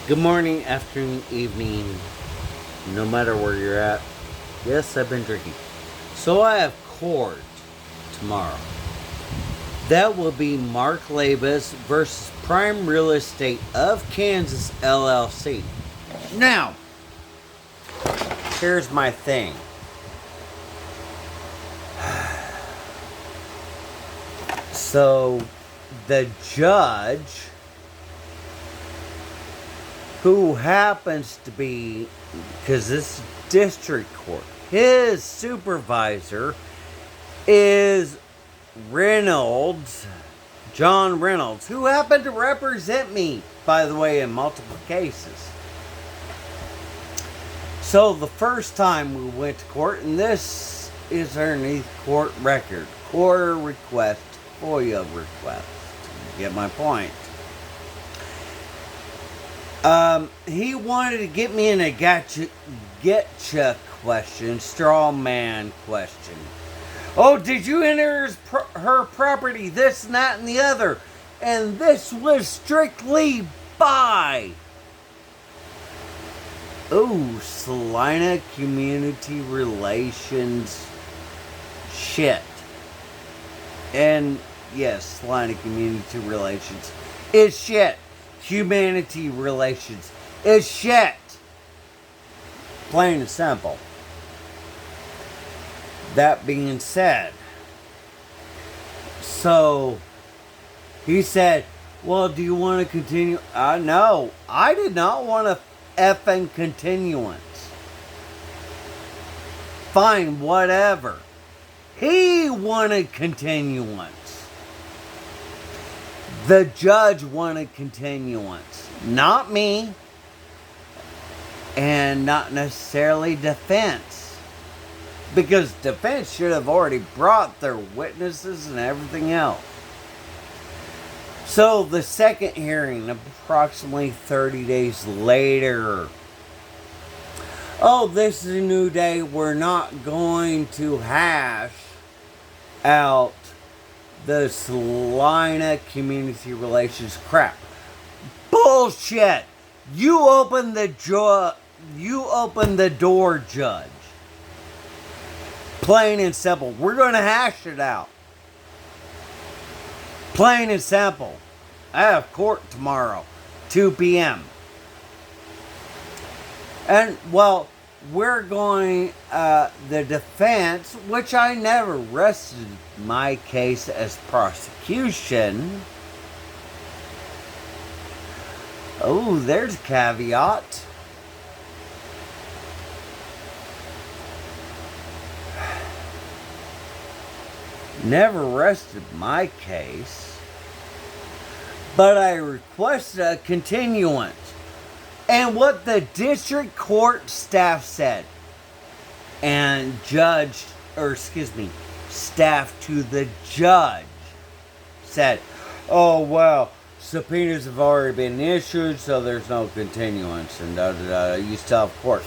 Good morning, afternoon, evening, no matter where you're at. Yes, I've been drinking. So I have court tomorrow. That will be Mark Labus versus Prime Real Estate of Kansas LLC. Now, here's my thing. So, the judge, who happens to be, because this is district court, his supervisor is Reynolds, John Reynolds, who happened to represent me, by the way, in multiple cases. So the first time we went to court, and this is underneath court record, quarter request, FOIA request. You get my point. He wanted to get me in a getcha question, straw man question. Oh, did you enter her property, this and that and the other? And this was strictly by, Saline Community Relations shit. And yes, Saline Community Relations is shit. Humanity relations is shit. Plain and simple. That being said, so he said, well, do you want to continue? No, I did not want a effing continuance. Fine, whatever. He wanted continuance. The judge wanted continuance, not me, and not necessarily defense, because defense should have already brought their witnesses and everything else. So the second hearing, approximately 30 days later, this is a new day, we're not going to hash out the Saline Community Relations crap. Bullshit! You open the door, judge. Plain and simple. We're going to hash it out. Plain and simple. I have court tomorrow, 2 p.m. And, well, we're going, the defense, which I never rested my case as prosecution. Oh, there's a caveat. Never rested my case, but I requested a continuance. And what the district court staff said, and staff to the judge said, oh, well, subpoenas have already been issued, so there's no continuance, and you still have court.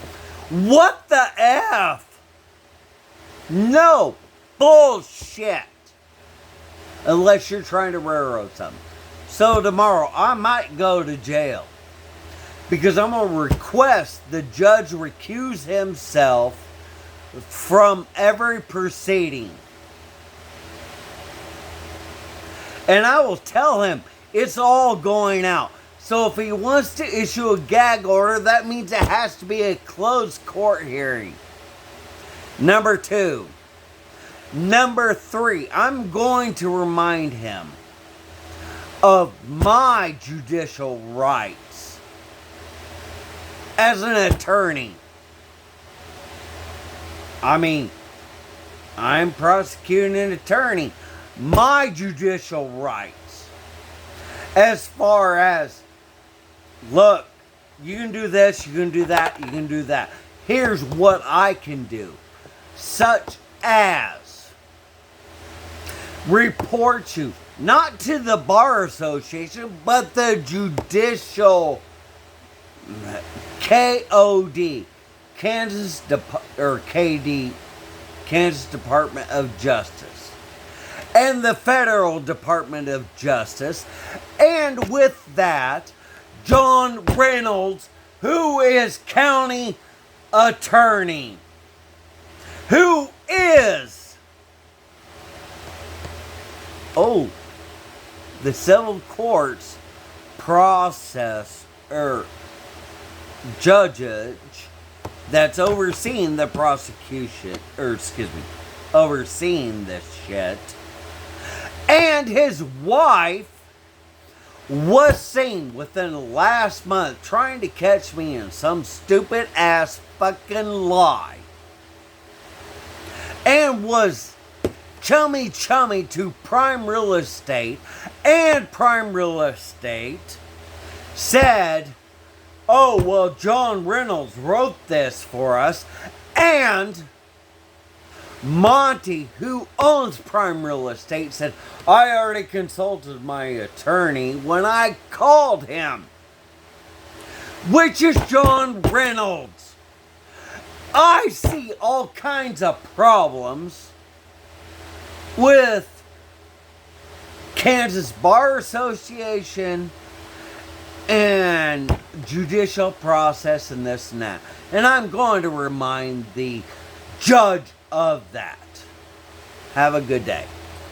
What the F? No, bullshit. Unless you're trying to railroad something. So tomorrow, I might go to jail. Because I'm going to request the judge recuse himself from every proceeding. And I will tell him it's all going out. So if he wants to issue a gag order, that means it has to be a closed court hearing. Number 2. Number 3, I'm going to remind him of my judicial rights as an attorney. I mean, I'm prosecuting an attorney. My judicial rights. As far as, look, you can do this, you can do that, you can do that. Here's what I can do. Such as report you, not to the Bar Association, but the judicial KOD, Kansas Department of Justice, and the Federal Department of Justice, and with that, John Reynolds, who is county attorney, who is, the civil courts process or judge that's overseeing the prosecution, overseeing this shit. And his wife was seen within the last month trying to catch me in some stupid ass fucking lie. And was chummy to Prime Real Estate, and Prime Real Estate said, oh, well, John Reynolds wrote this for us, and Monty, who owns Prime Real Estate, said, I already consulted my attorney when I called him, which is John Reynolds. I see all kinds of problems with Kansas Bar Association and judicial process and this and that. And I'm going to remind the judge of that. Have a good day.